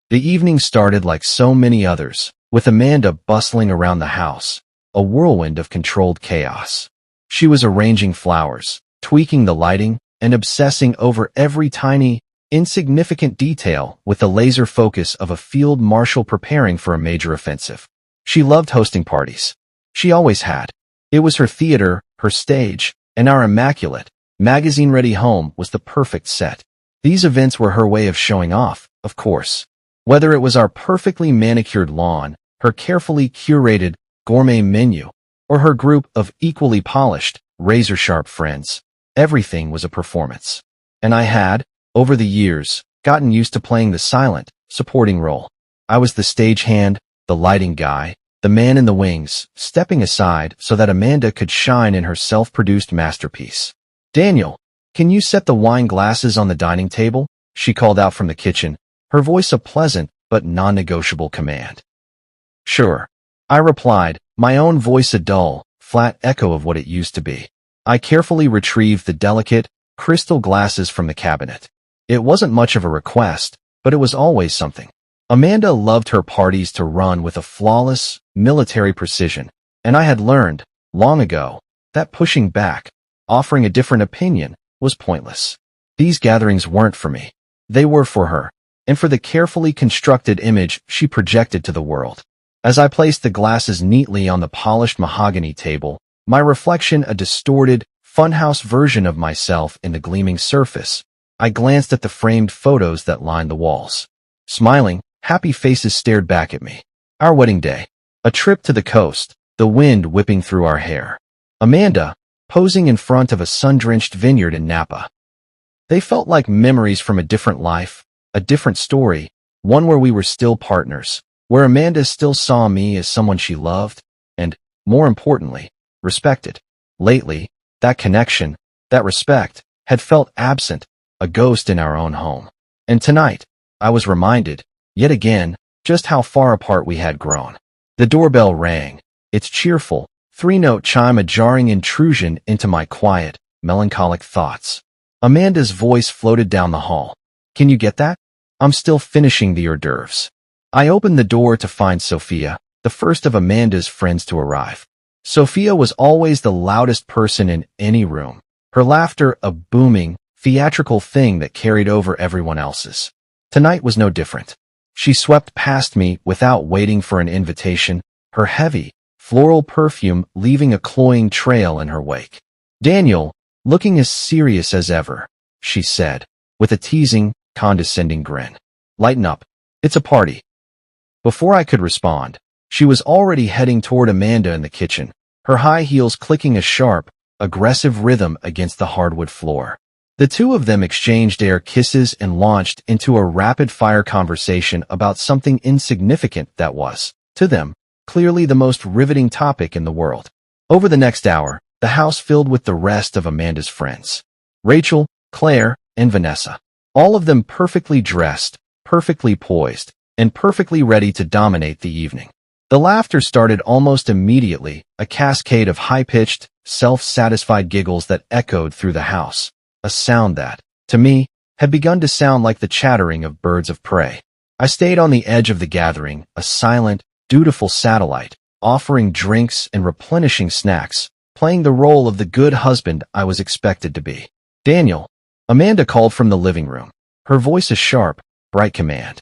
The evening started like so many others, with Amanda bustling around the house, a whirlwind of controlled chaos. She was arranging flowers, tweaking the lighting, and obsessing over every tiny, insignificant detail with the laser focus of a field marshal preparing for a major offensive. She loved hosting parties. She always had. It was her theater, her stage, and our immaculate, magazine-ready home was the perfect set. These events were her way of showing off, of course. Whether it was our perfectly manicured lawn, her carefully curated gourmet menu, or her group of equally polished, razor-sharp friends, everything was a performance. And I had, over the years, gotten used to playing the silent, supporting role. I was the stagehand, the lighting guy, the man in the wings, stepping aside so that Amanda could shine in her self-produced masterpiece. "Daniel, can you set the wine glasses on the dining table?" she called out from the kitchen, her voice a pleasant but non-negotiable command. "Sure," I replied, my own voice a dull, flat echo of what it used to be. I carefully retrieved the delicate, crystal glasses from the cabinet. It wasn't much of a request, but it was always something. Amanda loved her parties to run with a flawless, military precision, and I had learned, long ago, that pushing back, offering a different opinion, was pointless. These gatherings weren't for me. They were for her, and for the carefully constructed image she projected to the world. As I placed the glasses neatly on the polished mahogany table, my reflection a distorted, funhouse version of myself in the gleaming surface, I glanced at the framed photos that lined the walls. Smiling, happy faces stared back at me. Our wedding day. A trip to the coast, the wind whipping through our hair. Amanda, posing in front of a sun-drenched vineyard in Napa. They felt like memories from a different life, a different story, one where we were still partners, where Amanda still saw me as someone she loved, and, more importantly, respected. Lately, that connection, that respect, had felt absent, a ghost in our own home. And tonight, I was reminded, yet again, just how far apart we had grown. The doorbell rang, its cheerful, three-note chime a jarring intrusion into my quiet, melancholic thoughts. Amanda's voice floated down the hall. "Can you get that? I'm still finishing the hors d'oeuvres." I opened the door to find Sophia, the first of Amanda's friends to arrive. Sophia was always the loudest person in any room, her laughter a booming, theatrical thing that carried over everyone else's. Tonight was no different. She swept past me without waiting for an invitation, her heavy, floral perfume leaving a cloying trail in her wake. "Daniel, looking as serious as ever," she said, with a teasing, condescending grin. "Lighten up. It's a party." Before I could respond, she was already heading toward Amanda in the kitchen, her high heels clicking a sharp, aggressive rhythm against the hardwood floor. The two of them exchanged air kisses and launched into a rapid-fire conversation about something insignificant that was, to them, clearly the most riveting topic in the world. Over the next hour, the house filled with the rest of Amanda's friends. Rachel, Claire, and Vanessa. All of them perfectly dressed, perfectly poised, and perfectly ready to dominate the evening. The laughter started almost immediately, a cascade of high-pitched, self-satisfied giggles that echoed through the house, a sound that, to me, had begun to sound like the chattering of birds of prey. I stayed on the edge of the gathering, a silent, dutiful satellite, offering drinks and replenishing snacks, playing the role of the good husband I was expected to be. "Daniel," Amanda called from the living room, her voice a sharp, bright command.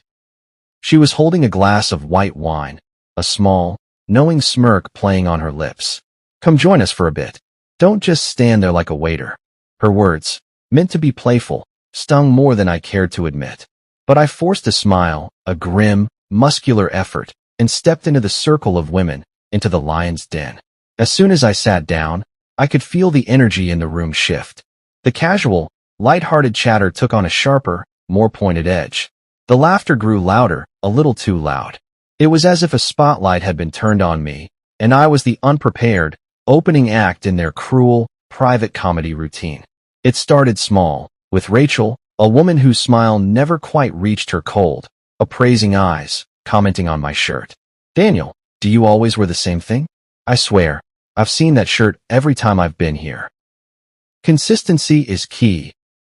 She was holding a glass of white wine, a small, knowing smirk playing on her lips. "Come join us for a bit. Don't just stand there like a waiter." Her words, meant to be playful, stung more than I cared to admit. But I forced a smile, a grim, muscular effort, and stepped into the circle of women, into the lion's den. As soon as I sat down, I could feel the energy in the room shift. The casual, light-hearted chatter took on a sharper, more pointed edge. The laughter grew louder, a little too loud. It was as if a spotlight had been turned on me, and I was the unprepared, opening act in their cruel, private comedy routine. It started small, with Rachel, a woman whose smile never quite reached her cold, appraising eyes, commenting on my shirt. "Daniel, do you always wear the same thing? I swear, I've seen that shirt every time I've been here." "Consistency is key,"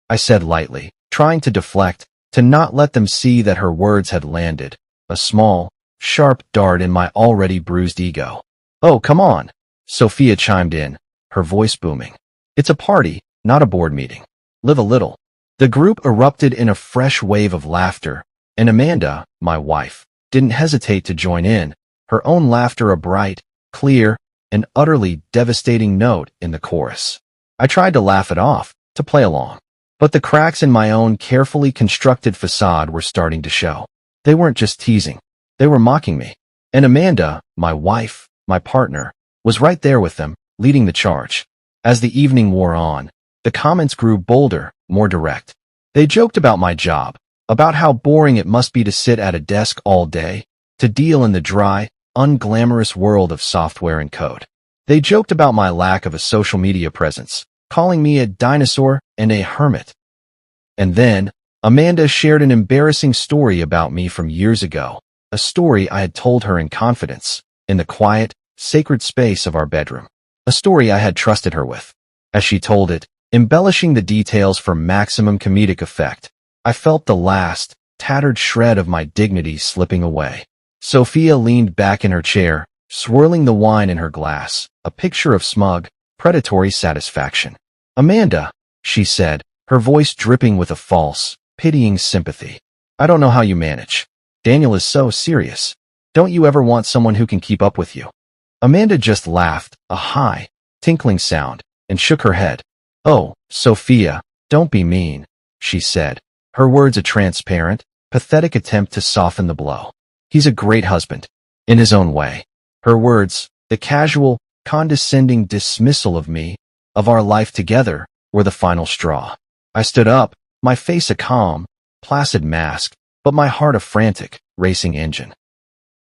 I said lightly, trying to deflect, to not let them see that her words had landed a small, sharp dart in my already bruised ego. "Oh, come on," Sophia chimed in, her voice booming. "It's a party, not a board meeting. Live a little." The group erupted in a fresh wave of laughter, and Amanda, my wife, didn't hesitate to join in, her own laughter a bright, clear, and utterly devastating note in the chorus. I tried to laugh it off, to play along. But the cracks in my own carefully constructed facade were starting to show. They weren't just teasing. They were mocking me. And Amanda, my wife, my partner, was right there with them, leading the charge. As the evening wore on, the comments grew bolder, more direct. They joked about my job, about how boring it must be to sit at a desk all day, to deal in the dry, unglamorous world of software and code. They joked about my lack of a social media presence, calling me a dinosaur and a hermit. And then, Amanda shared an embarrassing story about me from years ago, a story I had told her in confidence, in the quiet, sacred space of our bedroom. A story I had trusted her with. As she told it, embellishing the details for maximum comedic effect, I felt the last, tattered shred of my dignity slipping away. Sophia leaned back in her chair, swirling the wine in her glass, a picture of smug, predatory satisfaction. "Amanda," she said, her voice dripping with a false, pitying sympathy. "I don't know how you manage. Daniel is so serious. Don't you ever want someone who can keep up with you?" Amanda just laughed, a high, tinkling sound, and shook her head. "Oh, Sophia, don't be mean," she said, her words a transparent, pathetic attempt to soften the blow. "He's a great husband, in his own way." Her words, the casual, condescending dismissal of me, of our life together, were the final straw. I stood up, my face a calm, placid mask, but my heart a frantic, racing engine.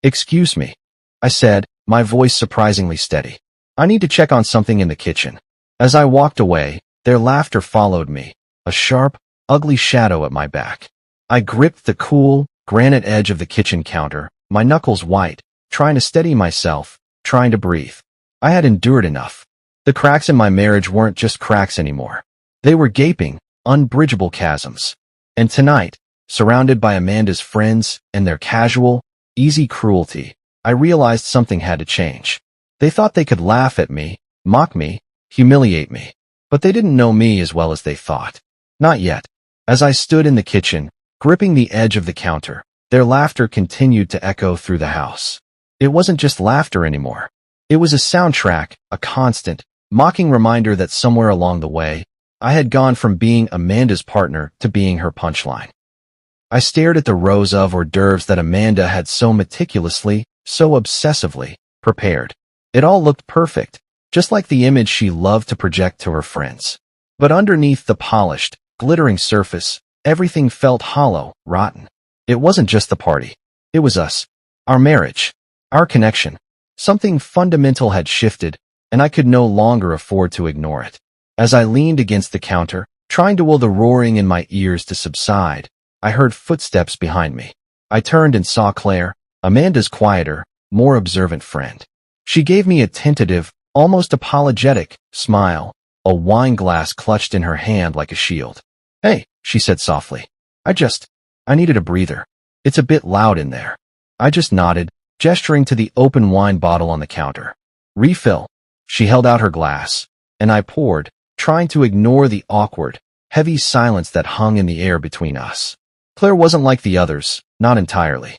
"Excuse me," I said, my voice surprisingly steady. "I need to check on something in the kitchen." As I walked away, their laughter followed me, a sharp, ugly shadow at my back. I gripped the cool, granite edge of the kitchen counter, my knuckles white, trying to steady myself, trying to breathe. I had endured enough. The cracks in my marriage weren't just cracks anymore. They were gaping, unbridgeable chasms. And tonight, surrounded by Amanda's friends and their casual, easy cruelty, I realized something had to change. They thought they could laugh at me, mock me, humiliate me. But they didn't know me as well as they thought. Not yet. As I stood in the kitchen, gripping the edge of the counter, their laughter continued to echo through the house. It wasn't just laughter anymore. It was a soundtrack, a constant, mocking reminder that somewhere along the way, I had gone from being Amanda's partner to being her punchline. I stared at the rows of hors d'oeuvres that Amanda had so meticulously, so obsessively, prepared. It all looked perfect, just like the image she loved to project to her friends. But underneath the polished, glittering surface, everything felt hollow, rotten. It wasn't just the party. It was us. Our marriage. Our connection. Something fundamental had shifted, and I could no longer afford to ignore it. As I leaned against the counter, trying to will the roaring in my ears to subside, I heard footsteps behind me. I turned and saw Claire, Amanda's quieter, more observant friend. She gave me a tentative, almost apologetic, smile, a wine glass clutched in her hand like a shield. "Hey," she said softly. I needed a breather. It's a bit loud in there." I just nodded, gesturing to the open wine bottle on the counter. "Refill." She held out her glass, and I poured, trying to ignore the awkward, heavy silence that hung in the air between us. Claire wasn't like the others, not entirely.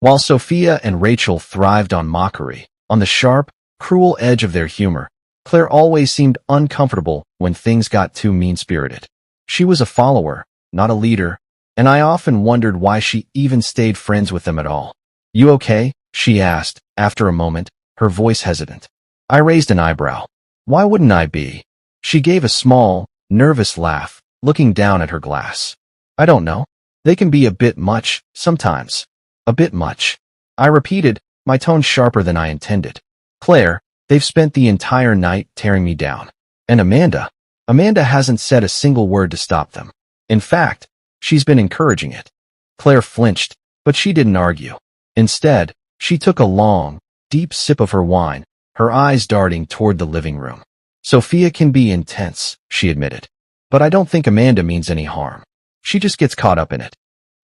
While Sophia and Rachel thrived on mockery, on the sharp, cruel edge of their humor, Claire always seemed uncomfortable when things got too mean-spirited. She was a follower, not a leader, and I often wondered why she even stayed friends with them at all. "You okay?" she asked, after a moment, her voice hesitant. I raised an eyebrow. "Why wouldn't I be?" She gave a small, nervous laugh, looking down at her glass. "I don't know. They can be a bit much, sometimes. A bit much." I repeated, my tone sharper than I intended. "Claire, they've spent the entire night tearing me down. And Amanda hasn't said a single word to stop them. In fact, she's been encouraging it." Claire flinched, but she didn't argue. Instead, she took a long, deep sip of her wine, her eyes darting toward the living room. "Sophia can be intense," she admitted. "But I don't think Amanda means any harm." She just gets caught up in it.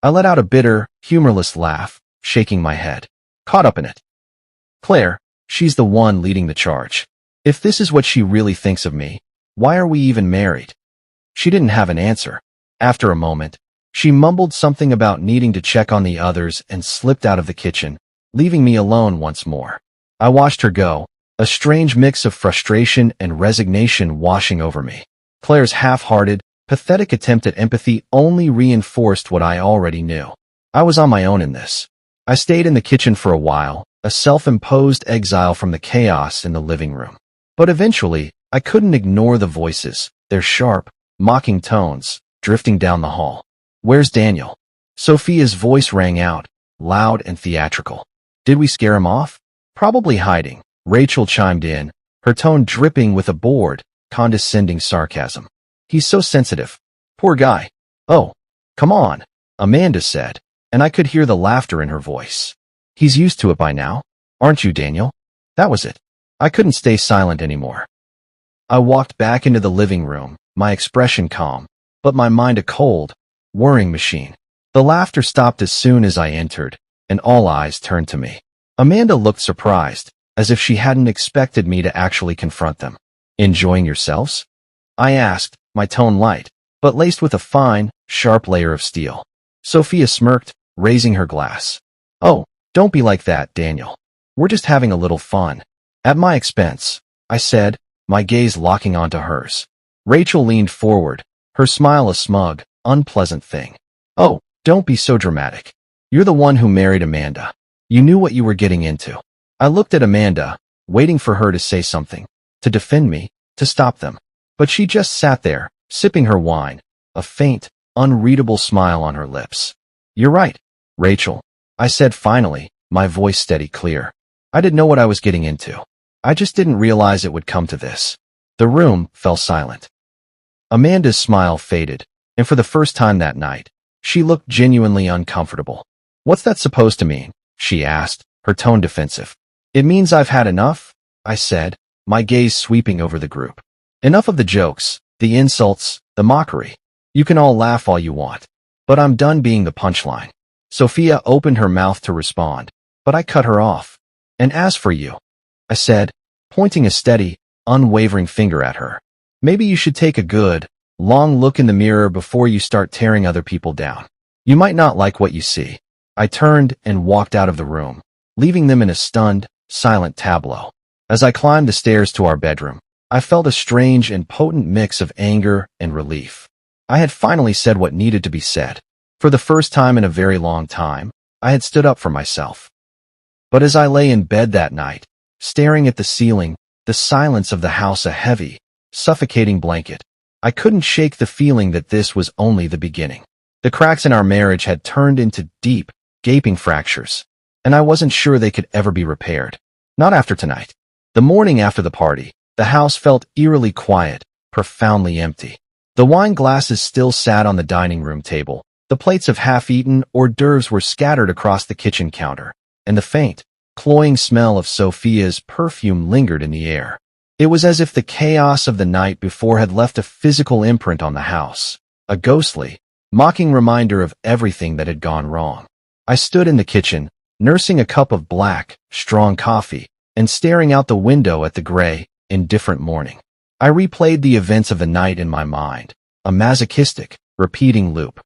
I let out a bitter, humorless laugh, shaking my head. Caught up in it. Claire, she's the one leading the charge. If this is what she really thinks of me, why are we even married? She didn't have an answer. After a moment, she mumbled something about needing to check on the others and slipped out of the kitchen, leaving me alone once more. I watched her go, a strange mix of frustration and resignation washing over me. Claire's half-hearted, pathetic attempt at empathy only reinforced what I already knew. I was on my own in this. I stayed in the kitchen for a while, a self-imposed exile from the chaos in the living room. But eventually, I couldn't ignore the voices, their sharp, mocking tones, drifting down the hall. Where's Daniel? Sophia's voice rang out, loud and theatrical. Did we scare him off? Probably hiding, Rachel chimed in, her tone dripping with a bored, condescending sarcasm. He's so sensitive. Poor guy. Oh, come on, Amanda said, and I could hear the laughter in her voice. He's used to it by now. Aren't you, Daniel? That was it. I couldn't stay silent anymore. I walked back into the living room, my expression calm, but my mind a cold, whirring machine. The laughter stopped as soon as I entered, and all eyes turned to me. Amanda looked surprised, as if she hadn't expected me to actually confront them. Enjoying yourselves? I asked, my tone light, but laced with a fine, sharp layer of steel. Sophia smirked, raising her glass. Oh, don't be like that, Daniel. We're just having a little fun. At my expense, I said, my gaze locking onto hers. Rachel leaned forward, her smile a smug, unpleasant thing. Oh, don't be so dramatic. You're the one who married Amanda. You knew what you were getting into. I looked at Amanda, waiting for her to say something, to defend me, to stop them. But she just sat there, sipping her wine, a faint, unreadable smile on her lips. You're right, Rachel, I said finally, my voice steady clear. I didn't know what I was getting into. I just didn't realize it would come to this. The room fell silent. Amanda's smile faded, and for the first time that night, she looked genuinely uncomfortable. What's that supposed to mean? She asked, her tone defensive. It means I've had enough, I said, my gaze sweeping over the group. Enough of the jokes, the insults, the mockery. You can all laugh all you want. But I'm done being the punchline. Sophia opened her mouth to respond, but I cut her off. And as for you, I said, pointing a steady, unwavering finger at her. Maybe you should take a good, long look in the mirror before you start tearing other people down. You might not like what you see. I turned and walked out of the room, leaving them in a stunned, silent tableau. As I climbed the stairs to our bedroom, I felt a strange and potent mix of anger and relief. I had finally said what needed to be said. For the first time in a very long time, I had stood up for myself. But as I lay in bed that night, staring at the ceiling, the silence of the house a heavy, suffocating blanket, I couldn't shake the feeling that this was only the beginning. The cracks in our marriage had turned into deep, gaping fractures, and I wasn't sure they could ever be repaired. Not after tonight. The morning after the party, the house felt eerily quiet, profoundly empty. The wine glasses still sat on the dining room table, the plates of half-eaten hors d'oeuvres were scattered across the kitchen counter, and the faint, cloying smell of Sophia's perfume lingered in the air. It was as if the chaos of the night before had left a physical imprint on the house, a ghostly, mocking reminder of everything that had gone wrong. I stood in the kitchen, nursing a cup of black, strong coffee, and staring out the window at the gray, indifferent morning. I replayed the events of the night in my mind, a masochistic, repeating loop.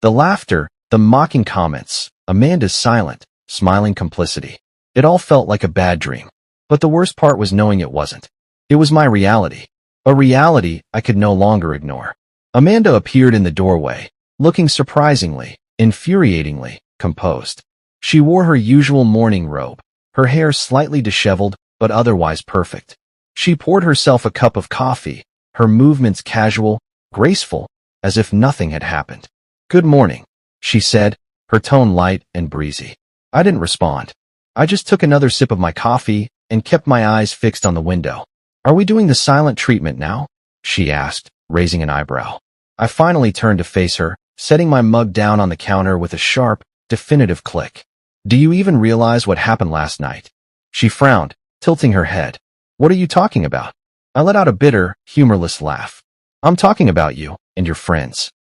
The laughter, the mocking comments, Amanda's silent, smiling complicity. It all felt like a bad dream. But the worst part was knowing it wasn't. It was my reality. A reality I could no longer ignore. Amanda appeared in the doorway, looking surprisingly, infuriatingly, composed. She wore her usual morning robe, her hair slightly disheveled, but otherwise perfect. She poured herself a cup of coffee, her movements casual, graceful, as if nothing had happened. Good morning, she said, her tone light and breezy. I didn't respond. I just took another sip of my coffee and kept my eyes fixed on the window. Are we doing the silent treatment now? She asked, raising an eyebrow. I finally turned to face her, setting my mug down on the counter with a sharp, definitive click. Do you even realize what happened last night? She frowned, tilting her head. What are you talking about? I let out a bitter, humorless laugh. I'm talking about you and your friends.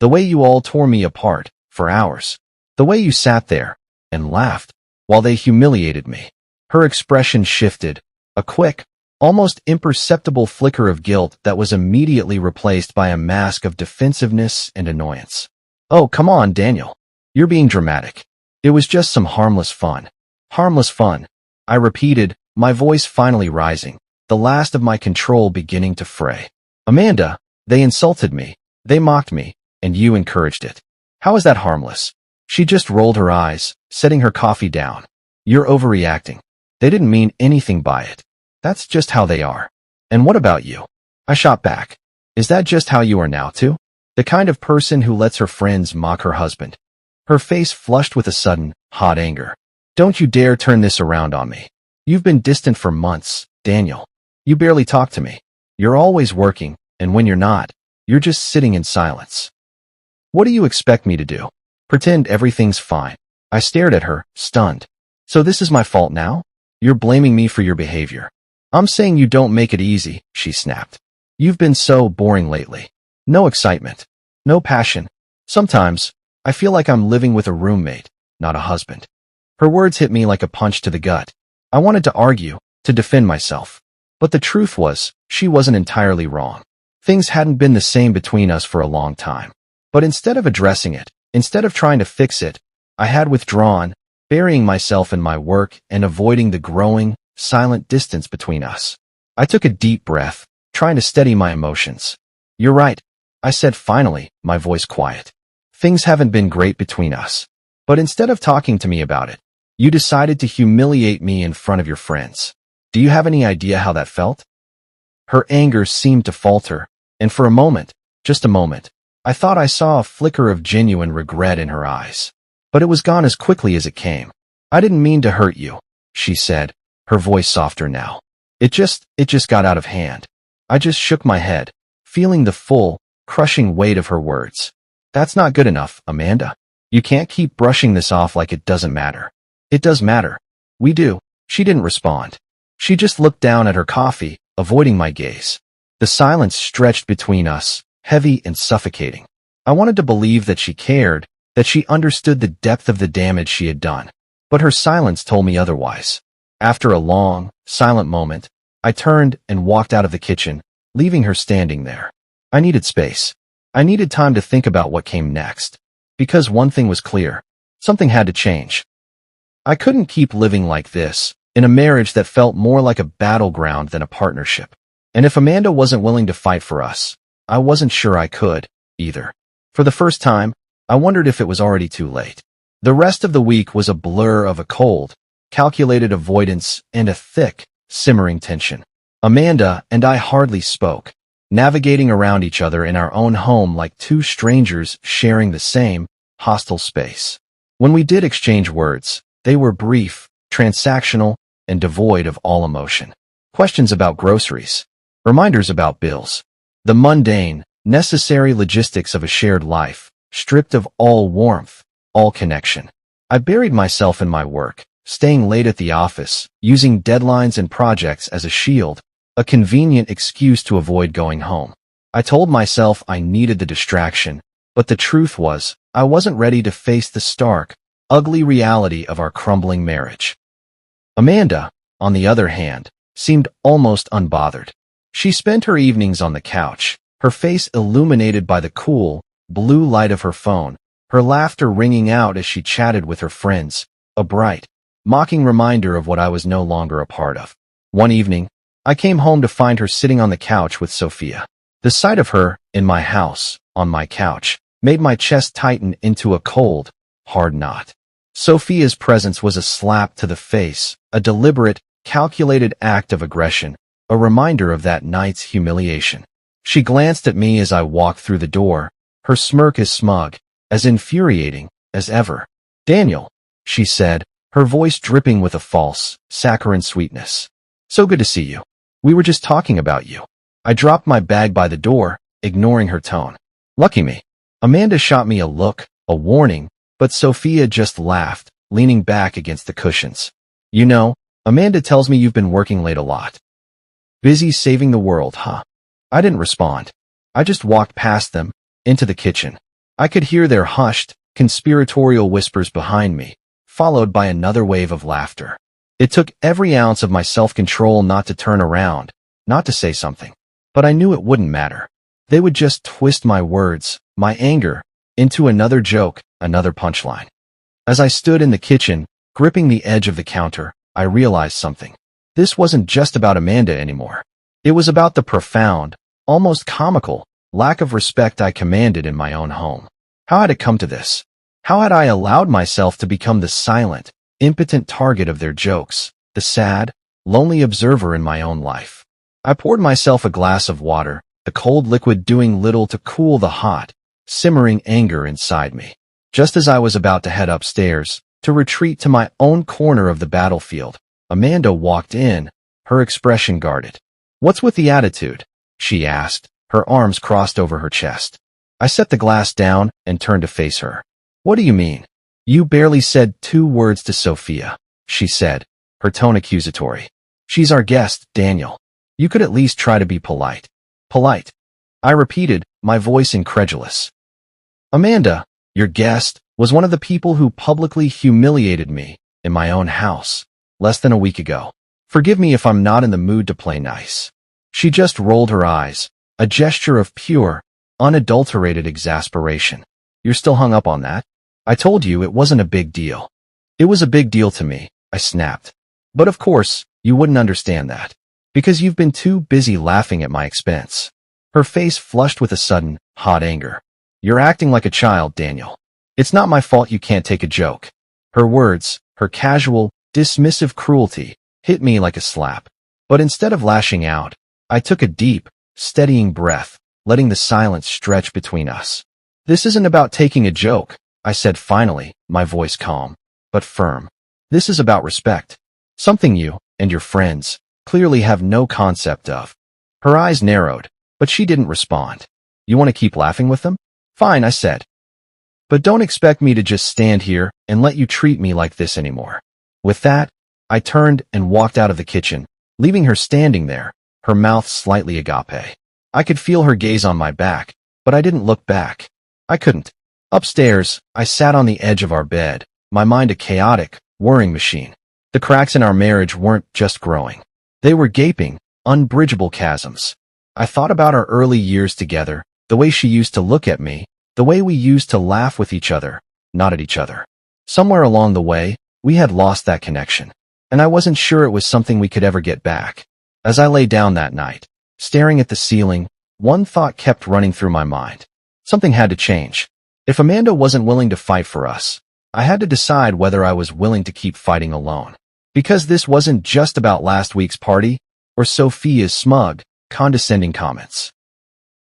The way you all tore me apart for hours. The way you sat there and laughed while they humiliated me. Her expression shifted, a quick, almost imperceptible flicker of guilt that was immediately replaced by a mask of defensiveness and annoyance. Oh, come on, Daniel. You're being dramatic. It was just some harmless fun. Harmless fun, I repeated, my voice finally rising, the last of my control beginning to fray. Amanda, they insulted me, they mocked me, and you encouraged it. How is that harmless? She just rolled her eyes, setting her coffee down. You're overreacting. They didn't mean anything by it. That's just how they are. And what about you? I shot back. Is that just how you are now too? The kind of person who lets her friends mock her husband. Her face flushed with a sudden, hot anger. Don't you dare turn this around on me. You've been distant for months, Daniel. You barely talk to me. You're always working, and when you're not, you're just sitting in silence. What do you expect me to do? Pretend everything's fine. I stared at her, stunned. So this is my fault now? You're blaming me for your behavior. I'm saying you don't make it easy, she snapped. You've been so boring lately. No excitement. No passion. Sometimes, I feel like I'm living with a roommate, not a husband. Her words hit me like a punch to the gut. I wanted to argue, to defend myself. But the truth was, she wasn't entirely wrong. Things hadn't been the same between us for a long time. But instead of addressing it, instead of trying to fix it, I had withdrawn, burying myself in my work and avoiding the growing, silent distance between us. I took a deep breath, trying to steady my emotions. You're right, I said finally, my voice quiet. Things haven't been great between us. But instead of talking to me about it, you decided to humiliate me in front of your friends. Do you have any idea how that felt? Her anger seemed to falter, and for a moment, just a moment, I thought I saw a flicker of genuine regret in her eyes. But it was gone as quickly as it came. I didn't mean to hurt you, she said, her voice softer now. It just got out of hand. I just shook my head, feeling the full, crushing weight of her words. That's not good enough, Amanda. You can't keep brushing this off like it doesn't matter. It does matter. We do. She didn't respond. She just looked down at her coffee, avoiding my gaze. The silence stretched between us, heavy and suffocating. I wanted to believe that she cared, that she understood the depth of the damage she had done. But her silence told me otherwise. After a long, silent moment, I turned and walked out of the kitchen, leaving her standing there. I needed space. I needed time to think about what came next. Because one thing was clear. Something had to change. I couldn't keep living like this, in a marriage that felt more like a battleground than a partnership. And if Amanda wasn't willing to fight for us, I wasn't sure I could, either. For the first time, I wondered if it was already too late. The rest of the week was a blur of a cold, calculated avoidance and a thick, simmering tension. Amanda and I hardly spoke, navigating around each other in our own home like two strangers sharing the same, hostile space. When we did exchange words, they were brief, transactional, and devoid of all emotion. Questions about groceries. Reminders about bills. The mundane, necessary logistics of a shared life, stripped of all warmth, all connection. I buried myself in my work, staying late at the office, using deadlines and projects as a shield, a convenient excuse to avoid going home. I told myself I needed the distraction, but the truth was, I wasn't ready to face the stark, ugly reality of our crumbling marriage. Amanda, on the other hand, seemed almost unbothered. She spent her evenings on the couch, her face illuminated by the cool, blue light of her phone, her laughter ringing out as she chatted with her friends, a bright, mocking reminder of what I was no longer a part of. One evening, I came home to find her sitting on the couch with Sophia. The sight of her, in my house, on my couch, made my chest tighten into a cold, hard knot. Sophia's presence was a slap to the face, a deliberate, calculated act of aggression, a reminder of that night's humiliation. She glanced at me as I walked through the door, her smirk as smug, as infuriating as ever. Daniel, she said, her voice dripping with a false, saccharine sweetness. So good to see you. We were just talking about you. I dropped my bag by the door, ignoring her tone. Lucky me. Amanda shot me a look, a warning, but Sophia just laughed, leaning back against the cushions. You know, Amanda tells me you've been working late a lot. Busy saving the world, huh? I didn't respond. I just walked past them, into the kitchen. I could hear their hushed, conspiratorial whispers behind me, followed by another wave of laughter. It took every ounce of my self-control not to turn around, not to say something. But I knew it wouldn't matter. They would just twist my words, my anger, into another joke, another punchline. As I stood in the kitchen, gripping the edge of the counter, I realized something. This wasn't just about Amanda anymore. It was about the profound, almost comical, lack of respect I commanded in my own home. How had it come to this? How had I allowed myself to become the silent, impotent target of their jokes, the sad, lonely observer in my own life? I poured myself a glass of water, the cold liquid doing little to cool the hot, simmering anger inside me. Just as I was about to head upstairs, to retreat to my own corner of the battlefield, Amanda walked in, her expression guarded. "What's with the attitude?" she asked, her arms crossed over her chest. I set the glass down and turned to face her. "What do you mean? You barely said 2 words to Sophia," she said, her tone accusatory. "She's our guest, Daniel. You could at least try to be polite." "Polite?" I repeated, my voice incredulous. "Amanda, your guest, was one of the people who publicly humiliated me in my own house less than a week ago. Forgive me if I'm not in the mood to play nice." She just rolled her eyes, a gesture of pure, unadulterated exasperation. "You're still hung up on that? I told you it wasn't a big deal." "It was a big deal to me," I snapped. "But of course, you wouldn't understand that. Because you've been too busy laughing at my expense." Her face flushed with a sudden, hot anger. "You're acting like a child, Daniel. It's not my fault you can't take a joke." Her words, her casual, dismissive cruelty, hit me like a slap. But instead of lashing out, I took a deep, steadying breath, letting the silence stretch between us. "This isn't about taking a joke," I said finally, my voice calm, but firm. "This is about respect. Something you, and your friends, clearly have no concept of." Her eyes narrowed, but she didn't respond. "You want to keep laughing with them? Fine," I said. "But don't expect me to just stand here and let you treat me like this anymore." With that, I turned and walked out of the kitchen, leaving her standing there, her mouth slightly agape. I could feel her gaze on my back, but I didn't look back. I couldn't. Upstairs, I sat on the edge of our bed, my mind a chaotic, whirring machine. The cracks in our marriage weren't just growing. They were gaping, unbridgeable chasms. I thought about our early years together, the way she used to look at me, the way we used to laugh with each other, not at each other. Somewhere along the way, we had lost that connection, and I wasn't sure it was something we could ever get back. As I lay down that night, staring at the ceiling, one thought kept running through my mind. Something had to change. If Amanda wasn't willing to fight for us, I had to decide whether I was willing to keep fighting alone. Because this wasn't just about last week's party, or Sophia's smug, condescending comments.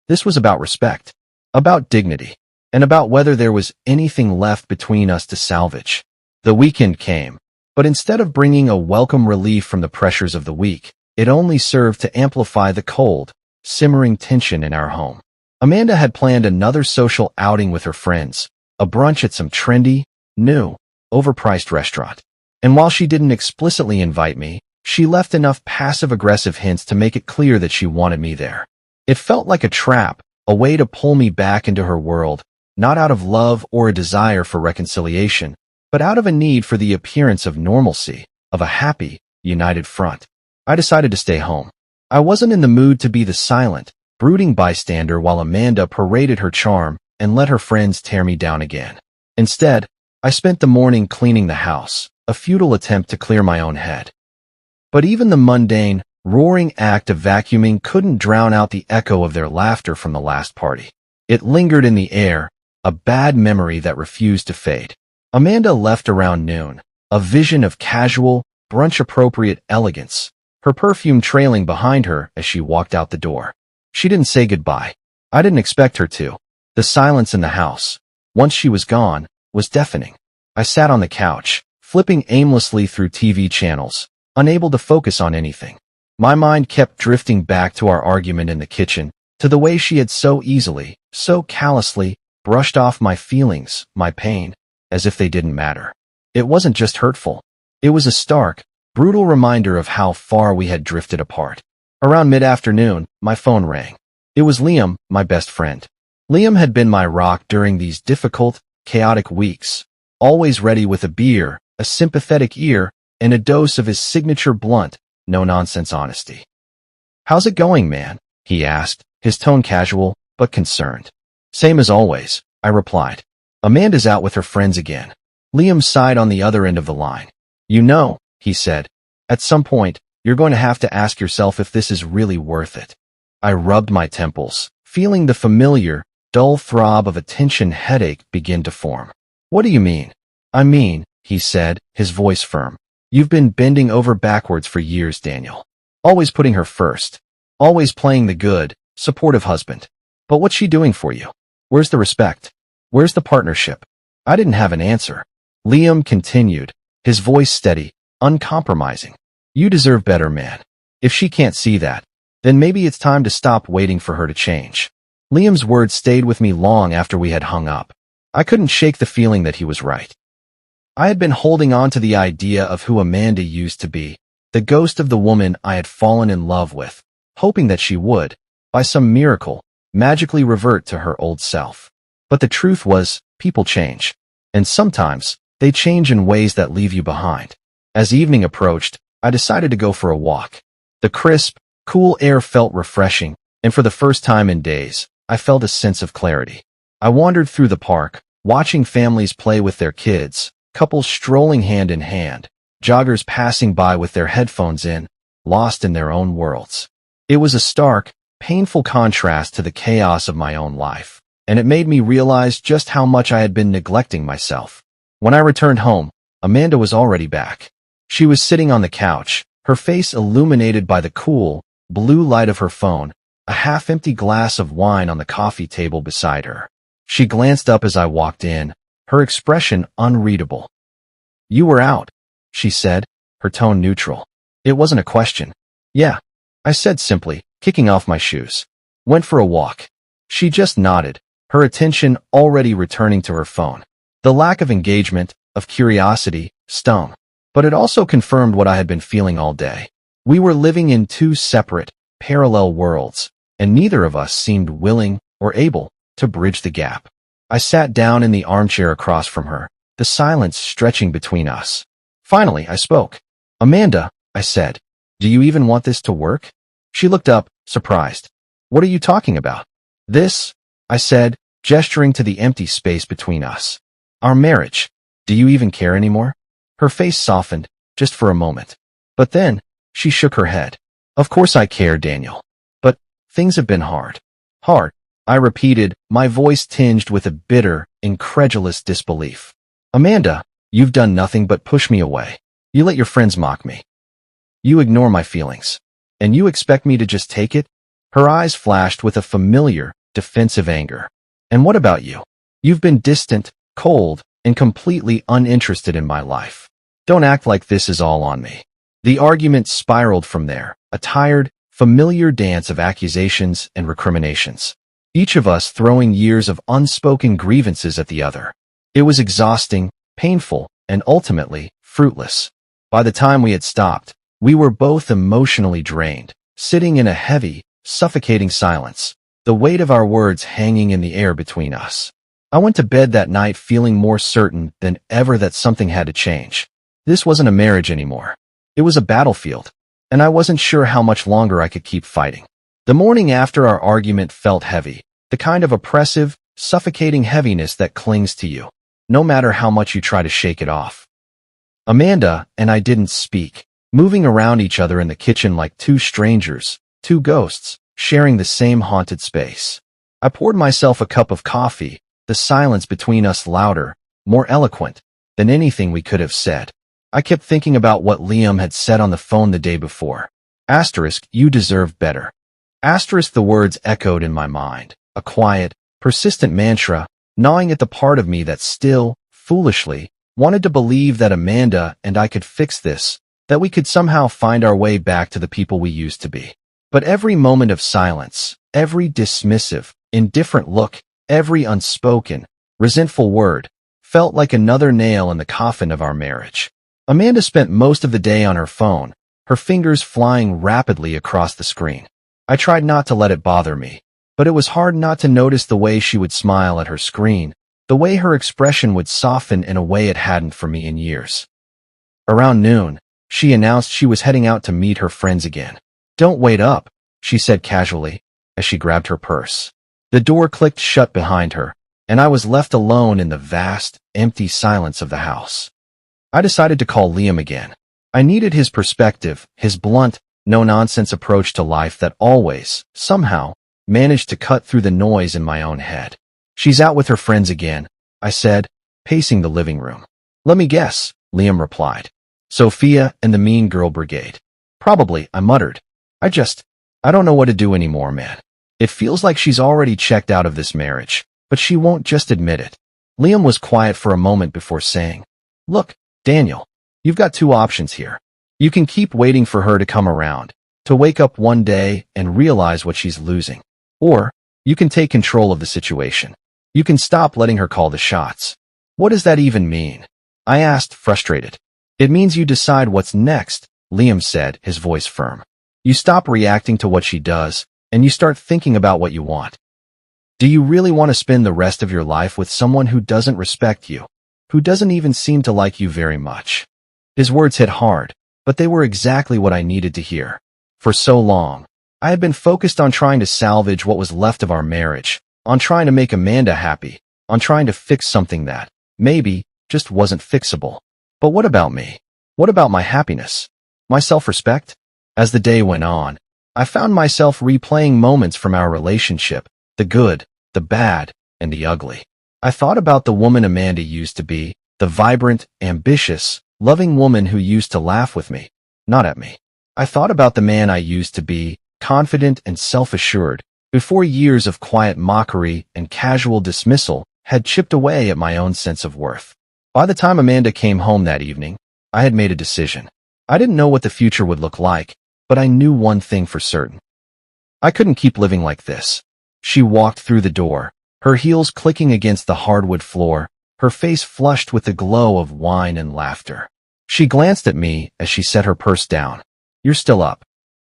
This was about respect, about dignity, and about whether there was anything left between us to salvage. The weekend came, but instead of bringing a welcome relief from the pressures of the week, it only served to amplify the cold, simmering tension in our home. Amanda had planned another social outing with her friends, a brunch at some trendy, new, overpriced restaurant. And while she didn't explicitly invite me, she left enough passive-aggressive hints to make it clear that she wanted me there. It felt like a trap, a way to pull me back into her world, not out of love or a desire for reconciliation, but out of a need for the appearance of normalcy, of a happy, united front. I decided to stay home. I wasn't in the mood to be the silent, brooding bystander while Amanda paraded her charm and let her friends tear me down again. Instead, I spent the morning cleaning the house, a futile attempt to clear my own head. But even the mundane, roaring act of vacuuming couldn't drown out the echo of their laughter from the last party. It lingered in the air, a bad memory that refused to fade. Amanda left around noon, a vision of casual, brunch-appropriate elegance, her perfume trailing behind her as she walked out the door. She didn't say goodbye. I didn't expect her to. The silence in the house, once she was gone, was deafening. I sat on the couch, flipping aimlessly through TV channels, unable to focus on anything. My mind kept drifting back to our argument in the kitchen, to the way she had so easily, so callously, brushed off my feelings, my pain, as if they didn't matter. It wasn't just hurtful. It was a stark, brutal reminder of how far we had drifted apart. Around mid-afternoon, my phone rang. It was Liam, my best friend. Liam had been my rock during these difficult, chaotic weeks, always ready with a beer, a sympathetic ear, and a dose of his signature blunt, no-nonsense honesty. "How's it going, man?" he asked, his tone casual, but concerned. "Same as always," I replied. "Amanda's out with her friends again." Liam sighed on the other end of the line. "You know," he said, "at some point, you're going to have to ask yourself if this is really worth it." I rubbed my temples, feeling the familiar, dull throb of a tension headache begin to form. "What do you mean?" "I mean," he said, his voice firm, "you've been bending over backwards for years, Daniel. Always putting her first. Always playing the good, supportive husband. But what's she doing for you? Where's the respect? Where's the partnership?" I didn't have an answer. Liam continued, his voice steady, uncompromising. "You deserve better, man. If she can't see that, then maybe it's time to stop waiting for her to change." Liam's words stayed with me long after we had hung up. I couldn't shake the feeling that he was right. I had been holding on to the idea of who Amanda used to be, the ghost of the woman I had fallen in love with, hoping that she would, by some miracle, magically revert to her old self. But the truth was, people change. And sometimes, they change in ways that leave you behind. As evening approached, I decided to go for a walk. The crisp, cool air felt refreshing, and for the first time in days, I felt a sense of clarity. I wandered through the park, watching families play with their kids, couples strolling hand in hand, joggers passing by with their headphones in, lost in their own worlds. It was a stark, painful contrast to the chaos of my own life, and it made me realize just how much I had been neglecting myself. When I returned home, Amanda was already back. She was sitting on the couch, her face illuminated by the cool, blue light of her phone, a half-empty glass of wine on the coffee table beside her. She glanced up as I walked in, her expression unreadable. "You were out," she said, her tone neutral. It wasn't a question. "Yeah," I said simply, kicking off my shoes. "Went for a walk." She just nodded, her attention already returning to her phone. The lack of engagement, of curiosity, stung. But it also confirmed what I had been feeling all day. We were living in two separate, parallel worlds, and neither of us seemed willing or able to bridge the gap. I sat down in the armchair across from her, the silence stretching between us. Finally, I spoke. "Amanda," I said, "do you even want this to work?" She looked up, surprised. "What are you talking about?" "This," I said, gesturing to the empty space between us. "Our marriage. Do you even care anymore?" Her face softened, just for a moment. But then, she shook her head. "Of course I care, Daniel. But things have been hard." "Hard," I repeated, my voice tinged with a bitter, incredulous disbelief. "Amanda, you've done nothing but push me away. You let your friends mock me. You ignore my feelings. And you expect me to just take it?" Her eyes flashed with a familiar, defensive anger. "And what about you? You've been distant, cold, and completely uninterested in my life. Don't act like this is all on me." The argument spiraled from there, a tired, familiar dance of accusations and recriminations. Each of us throwing years of unspoken grievances at the other. It was exhausting, painful, and ultimately, fruitless. By the time we had stopped, we were both emotionally drained, sitting in a heavy, suffocating silence, the weight of our words hanging in the air between us. I went to bed that night feeling more certain than ever that something had to change. This wasn't a marriage anymore. It was a battlefield, and I wasn't sure how much longer I could keep fighting. The morning after our argument felt heavy, the kind of oppressive, suffocating heaviness that clings to you, no matter how much you try to shake it off. Amanda and I didn't speak, moving around each other in the kitchen like two strangers, two ghosts, sharing the same haunted space. I poured myself a cup of coffee, the silence between us louder, more eloquent than anything we could have said. I kept thinking about what Liam had said on the phone the day before. Asterisk, "You deserve better." Asterisk, the words echoed in my mind, a quiet, persistent mantra, gnawing at the part of me that still, foolishly, wanted to believe that Amanda and I could fix this, that we could somehow find our way back to the people we used to be. But every moment of silence, every dismissive, indifferent look, every unspoken, resentful word, felt like another nail in the coffin of our marriage. Amanda spent most of the day on her phone, her fingers flying rapidly across the screen. I tried not to let it bother me, but it was hard not to notice the way she would smile at her screen, the way her expression would soften in a way it hadn't for me in years. Around noon, she announced she was heading out to meet her friends again. "Don't wait up," she said casually, as she grabbed her purse. The door clicked shut behind her, and I was left alone in the vast, empty silence of the house. I decided to call Liam again. I needed his perspective, his blunt, no-nonsense approach to life that always, somehow, managed to cut through the noise in my own head. "She's out with her friends again," I said, pacing the living room. "Let me guess," Liam replied. "Sophia and the Mean Girl Brigade." "Probably," I muttered. I don't know what to do anymore, man. It feels like she's already checked out of this marriage, but she won't just admit it." Liam was quiet for a moment before saying, "Look, Daniel, you've got two options here. You can keep waiting for her to come around, to wake up one day and realize what she's losing. Or, you can take control of the situation. You can stop letting her call the shots." "What does that even mean?" I asked, frustrated. "It means you decide what's next," Liam said, his voice firm. "You stop reacting to what she does, and you start thinking about what you want. Do you really want to spend the rest of your life with someone who doesn't respect you, who doesn't even seem to like you very much?" His words hit hard, but they were exactly what I needed to hear. For so long, I had been focused on trying to salvage what was left of our marriage, on trying to make Amanda happy, on trying to fix something that, maybe, just wasn't fixable. But what about me? What about my happiness? My self-respect? As the day went on, I found myself replaying moments from our relationship, the good, the bad, and the ugly. I thought about the woman Amanda used to be, the vibrant, ambitious, loving woman who used to laugh with me, not at me. I thought about the man I used to be, confident and self-assured, before years of quiet mockery and casual dismissal had chipped away at my own sense of worth. By the time Amanda came home that evening, I had made a decision. I didn't know what the future would look like, but I knew one thing for certain. I couldn't keep living like this. She walked through the door, her heels clicking against the hardwood floor, her face flushed with the glow of wine and laughter. She glanced at me as she set her purse down. "You're still up?"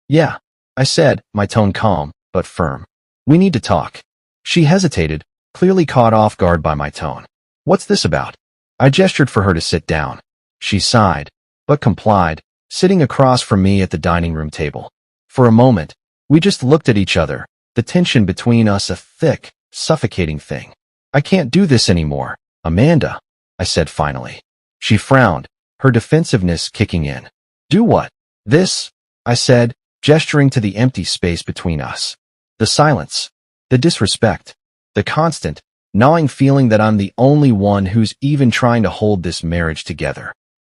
"Yeah," I said, my tone calm, but firm. "We need to talk." She hesitated, clearly caught off guard by my tone. "What's this about?" I gestured for her to sit down. She sighed, but complied, sitting across from me at the dining room table. For a moment, we just looked at each other, the tension between us a thick, suffocating thing. "I can't do this anymore, Amanda," I said finally. She frowned, her defensiveness kicking in. "Do what?" "This," I said, gesturing to the empty space between us. The silence, the disrespect, the constant, gnawing feeling that I'm the only one who's even trying to hold this marriage together.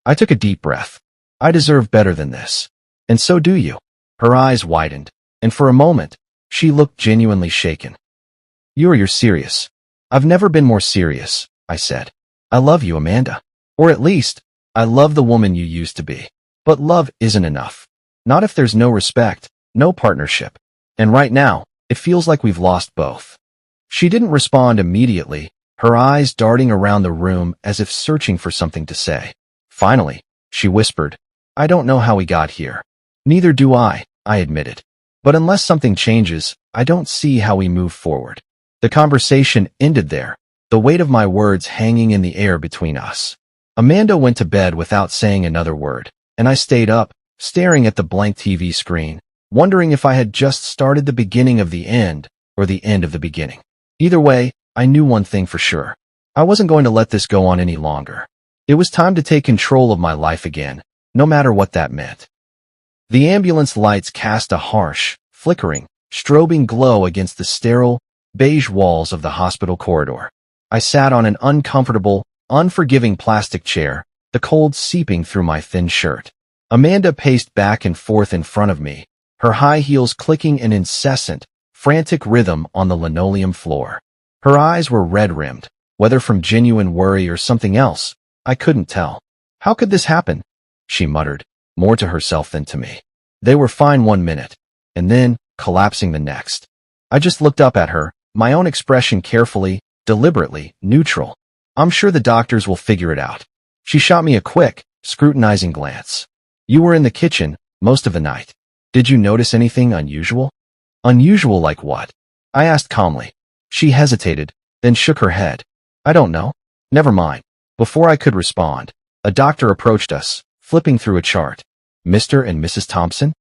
I took a deep breath. I deserve better than this. And so do you. Her eyes widened, and for a moment, she looked genuinely shaken. You're serious." "I've never been more serious," I said. "I love you, Amanda. Or at least, I love the woman you used to be. But love isn't enough. Not if there's no respect, no partnership. And right now, it feels like we've lost both." She didn't respond immediately, her eyes darting around the room as if searching for something to say. Finally, she whispered, "I don't know how we got here." "Neither do I admitted. "But unless something changes, I don't see how we move forward." The conversation ended there, the weight of my words hanging in the air between us. Amanda went to bed without saying another word, and I stayed up, staring at the blank TV screen, wondering if I had just started the beginning of the end, or the end of the beginning. Either way, I knew one thing for sure. I wasn't going to let this go on any longer. It was time to take control of my life again, no matter what that meant. The ambulance lights cast a harsh, flickering, strobing glow against the sterile, beige walls of the hospital corridor. I sat on an uncomfortable, unforgiving plastic chair, the cold seeping through my thin shirt. Amanda paced back and forth in front of me, her high heels clicking in incessant, frantic rhythm on the linoleum floor. Her eyes were red-rimmed, whether from genuine worry or something else, I couldn't tell. "How could this happen?" she muttered, more to herself than to me. They were fine 1 minute, and then, collapsing the next. I just looked up at her, my own expression carefully, deliberately, neutral. "I'm sure the doctors will figure it out." She shot me a quick, scrutinizing glance. "You were in the kitchen most of the night. Did you notice anything unusual?" "Unusual like what?" I asked calmly. She hesitated, then shook her head. I don't know. Never mind. Before I could respond, a doctor approached us, flipping through a chart. Mr. and Mrs. Thompson?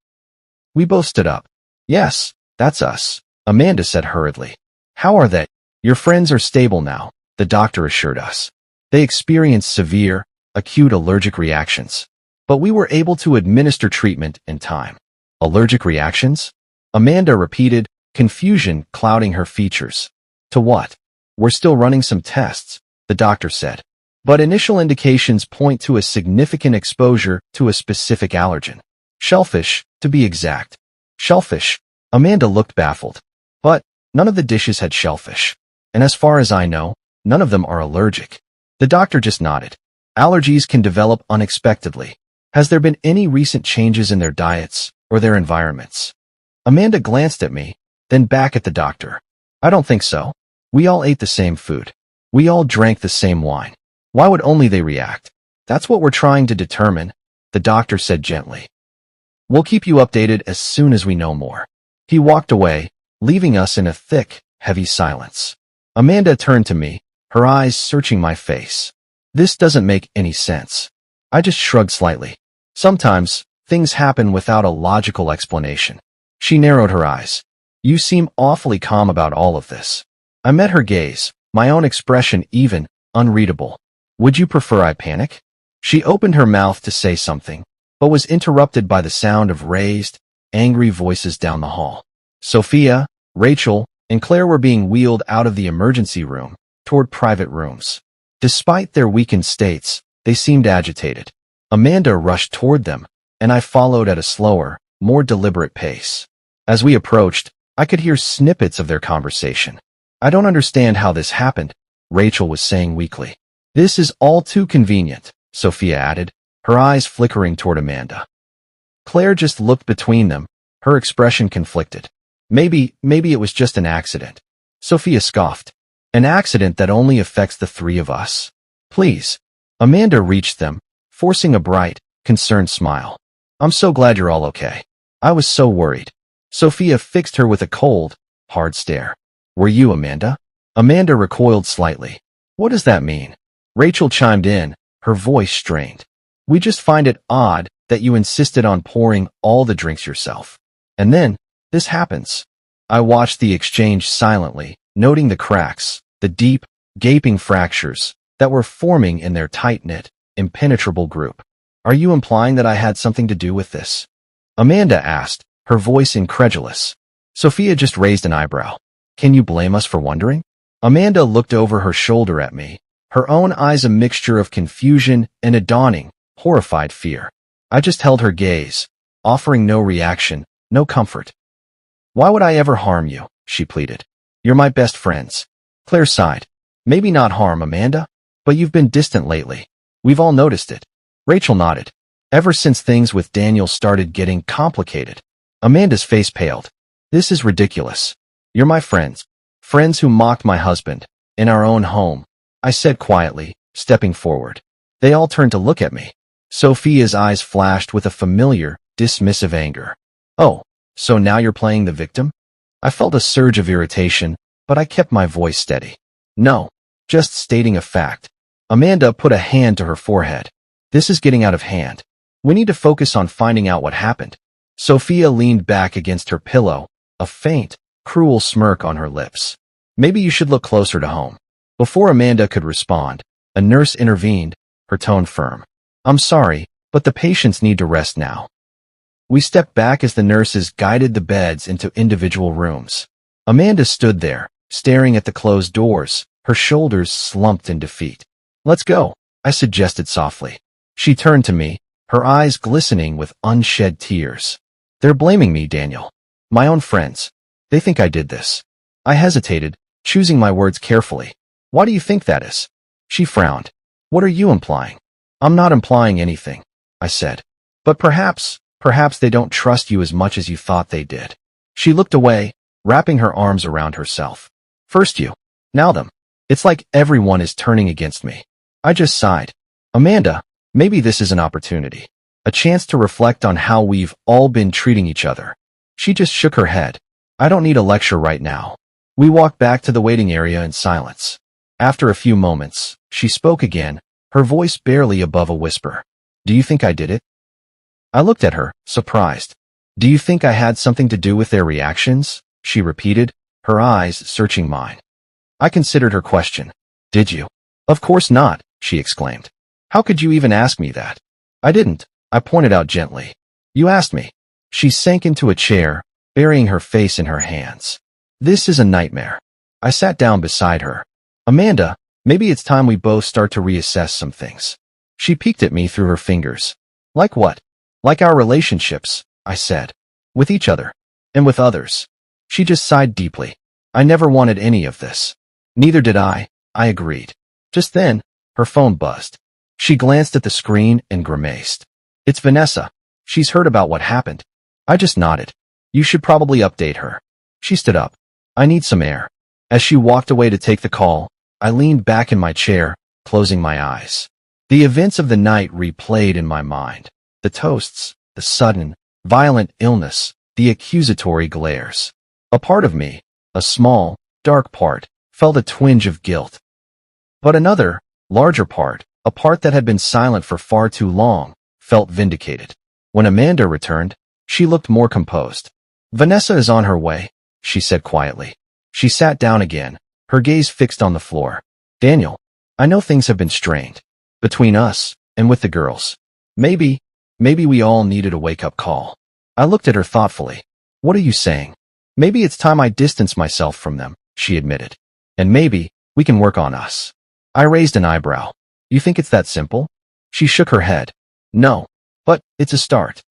We both stood up. Yes, that's us, Amanda said hurriedly. How are they? Your friends are stable now, the doctor assured us. They experienced severe, acute allergic reactions. But we were able to administer treatment in time. Allergic reactions? Amanda repeated, confusion clouding her features. To what? We're still running some tests, the doctor said. But initial indications point to a significant exposure to a specific allergen. Shellfish, to be exact. Shellfish? Amanda looked baffled. But none of the dishes had shellfish. And as far as I know, none of them are allergic. The doctor just nodded. Allergies can develop unexpectedly. Has there been any recent changes in their diets or their environments? Amanda glanced at me, then back at the doctor. I don't think so. We all ate the same food. We all drank the same wine. Why would only they react? That's what we're trying to determine, the doctor said gently. We'll keep you updated as soon as we know more. He walked away, leaving us in a thick, heavy silence. Amanda turned to me, her eyes searching my face. This doesn't make any sense. I just shrugged slightly. Sometimes, things happen without a logical explanation. She narrowed her eyes. You seem awfully calm about all of this. I met her gaze, my own expression even, unreadable. Would you prefer I panic? She opened her mouth to say something, but was interrupted by the sound of raised, angry voices down the hall. Sophia, Rachel, and Claire were being wheeled out of the emergency room, toward private rooms. Despite their weakened states, they seemed agitated. Amanda rushed toward them, and I followed at a slower, more deliberate pace. As we approached, I could hear snippets of their conversation. I don't understand how this happened, Rachel was saying weakly. This is all too convenient, Sophia added, her eyes flickering toward Amanda. Claire just looked between them, her expression conflicted. Maybe it was just an accident. Sophia scoffed. An accident that only affects the three of us. Please. Amanda reached them, forcing a bright, concerned smile. I'm so glad you're all okay. I was so worried. Sophia fixed her with a cold, hard stare. Were you, Amanda? Amanda recoiled slightly. What does that mean? Rachel chimed in, her voice strained. We just find it odd that you insisted on pouring all the drinks yourself. And then, this happens. I watched the exchange silently, noting the cracks, the deep, gaping fractures that were forming in their tight-knit, impenetrable group. Are you implying that I had something to do with this? Amanda asked, her voice incredulous. Sophia just raised an eyebrow. Can you blame us for wondering? Amanda looked over her shoulder at me, her own eyes a mixture of confusion and a dawning, horrified fear. I just held her gaze, offering no reaction, no comfort. Why would I ever harm you? She pleaded. You're my best friends. Claire sighed. Maybe not harm, Amanda, but you've been distant lately. We've all noticed it. Rachel nodded. Ever since things with Daniel started getting complicated. Amanda's face paled. This is ridiculous. You're my friends. Friends who mocked my husband. In our own home. I said quietly, stepping forward. They all turned to look at me. Sophia's eyes flashed with a familiar, dismissive anger. Oh, so now you're playing the victim? I felt a surge of irritation, but I kept my voice steady. No, just stating a fact. Amanda put a hand to her forehead. This is getting out of hand. We need to focus on finding out what happened. Sophia leaned back against her pillow, a faint, cruel smirk on her lips. Maybe you should look closer to home. Before Amanda could respond, a nurse intervened, her tone firm. I'm sorry, but the patients need to rest now. We stepped back as the nurses guided the beds into individual rooms. Amanda stood there, staring at the closed doors, her shoulders slumped in defeat. Let's go, I suggested softly. She turned to me, her eyes glistening with unshed tears. They're blaming me, Daniel. My own friends. They think I did this. I hesitated, choosing my words carefully. Why do you think that is? She frowned. What are you implying? I'm not implying anything, I said. But perhaps they don't trust you as much as you thought they did. She looked away, wrapping her arms around herself. First you, now them. It's like everyone is turning against me. I just sighed. Amanda, maybe this is an opportunity. A chance to reflect on how we've all been treating each other. She just shook her head. I don't need a lecture right now. We walked back to the waiting area in silence. After a few moments, she spoke again, her voice barely above a whisper. Do you think I did it? I looked at her, surprised. Do you think I had something to do with their reactions? She repeated, her eyes searching mine. I considered her question. Did you? Of course not, she exclaimed. How could you even ask me that? I didn't, I pointed out gently. You asked me. She sank into a chair, burying her face in her hands. This is a nightmare. I sat down beside her. Amanda, maybe it's time we both start to reassess some things. She peeked at me through her fingers. Like what? Like our relationships, I said. With each other. And with others. She just sighed deeply. I never wanted any of this. Neither did I agreed. Just then, her phone buzzed. She glanced at the screen and grimaced. It's Vanessa. She's heard about what happened. I just nodded. You should probably update her. She stood up. I need some air. As she walked away to take the call, I leaned back in my chair, closing my eyes. The events of the night replayed in my mind. The toasts, the sudden, violent illness, the accusatory glares. A part of me, a small, dark part, felt a twinge of guilt. But another, larger part, a part that had been silent for far too long, felt vindicated. When Amanda returned, she looked more composed. Vanessa is on her way, she said quietly. She sat down again, her gaze fixed on the floor. Daniel, I know things have been strained. Between us, and with the girls. Maybe we all needed a wake-up call. I looked at her thoughtfully. What are you saying? Maybe it's time I distance myself from them, she admitted. And maybe we can work on us. I raised an eyebrow. You think it's that simple? She shook her head. No, but it's a start.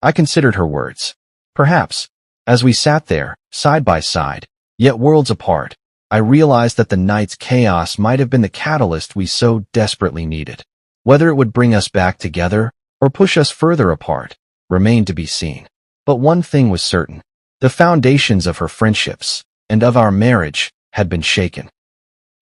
I considered her words. Perhaps. As we sat there, side by side, yet worlds apart, I realized that the night's chaos might have been the catalyst we so desperately needed. Whether it would bring us back together or push us further apart remained to be seen. But one thing was certain. The foundations of her friendships and of our marriage had been shaken.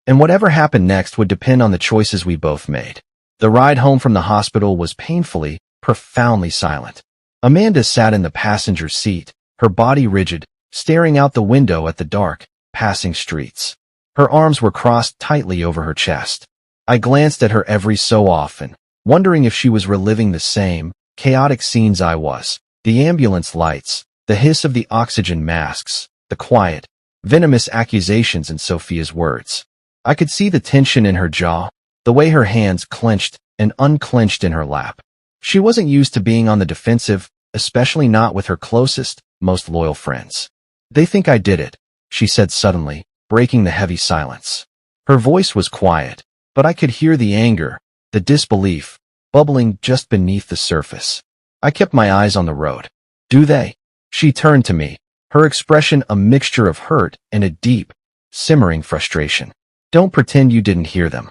And whatever happened next would depend on the choices we both made. The ride home from the hospital was painfully, profoundly silent. Amanda sat in the passenger seat, her body rigid, staring out the window at the dark, passing streets. Her arms were crossed tightly over her chest. I glanced at her every so often, wondering if she was reliving the same, chaotic scenes I was. The ambulance lights, the hiss of the oxygen masks, the quiet, venomous accusations in Sophia's words. I could see the tension in her jaw, the way her hands clenched and unclenched in her lap. She wasn't used to being on the defensive, especially not with her closest, most loyal friends. They think I did it, she said suddenly, breaking the heavy silence. Her voice was quiet, but I could hear the anger, the disbelief, bubbling just beneath the surface. I kept my eyes on the road. Do they? She turned to me, her expression a mixture of hurt and a deep, simmering frustration. Don't pretend you didn't hear them.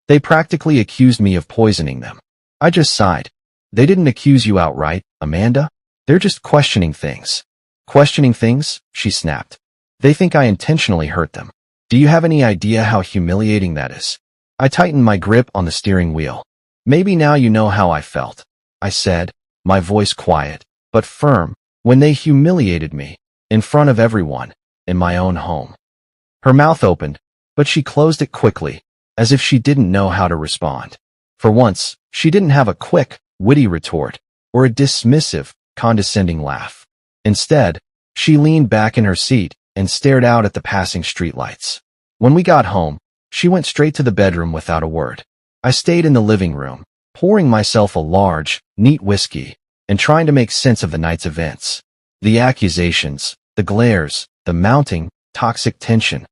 They practically accused me of poisoning them. I just sighed. They didn't accuse you outright, Amanda. They're just questioning things. Questioning things? She snapped. They think I intentionally hurt them. Do you have any idea how humiliating that is? I tightened my grip on the steering wheel. Maybe now you know how I felt, I said, my voice quiet, but firm, when they humiliated me, in front of everyone, in my own home. Her mouth opened, but she closed it quickly, as if she didn't know how to respond. For once, she didn't have a quick, witty retort, or a dismissive, condescending laugh. Instead, she leaned back in her seat and stared out at the passing streetlights. When we got home, she went straight to the bedroom without a word. I stayed in the living room, pouring myself a large, neat whiskey, and trying to make sense of the night's events. The accusations, the glares, the mounting, toxic tension.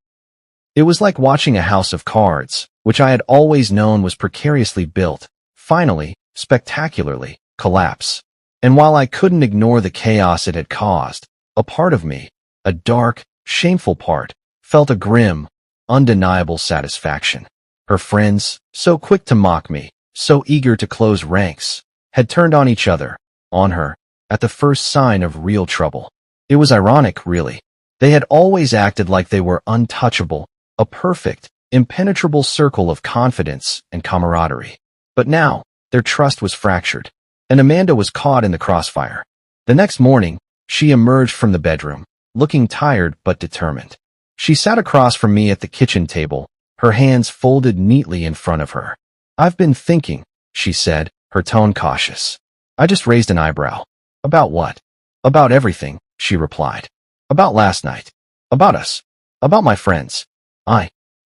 It was like watching a house of cards, which I had always known was precariously built, finally, spectacularly, collapse. And while I couldn't ignore the chaos it had caused, a part of me, a dark, shameful part, felt a grim, undeniable satisfaction. Her friends, so quick to mock me, so eager to close ranks, had turned on each other, on her, at the first sign of real trouble. It was ironic, really. They had always acted like they were untouchable, a perfect, impenetrable circle of confidence and camaraderie. But now, their trust was fractured, and Amanda was caught in the crossfire. The next morning, she emerged from the bedroom, looking tired but determined. She sat across from me at the kitchen table, her hands folded neatly in front of her. "I've been thinking," she said, her tone cautious. I just raised an eyebrow. "About what?" "About everything," she replied. "About last night. About us. About my friends.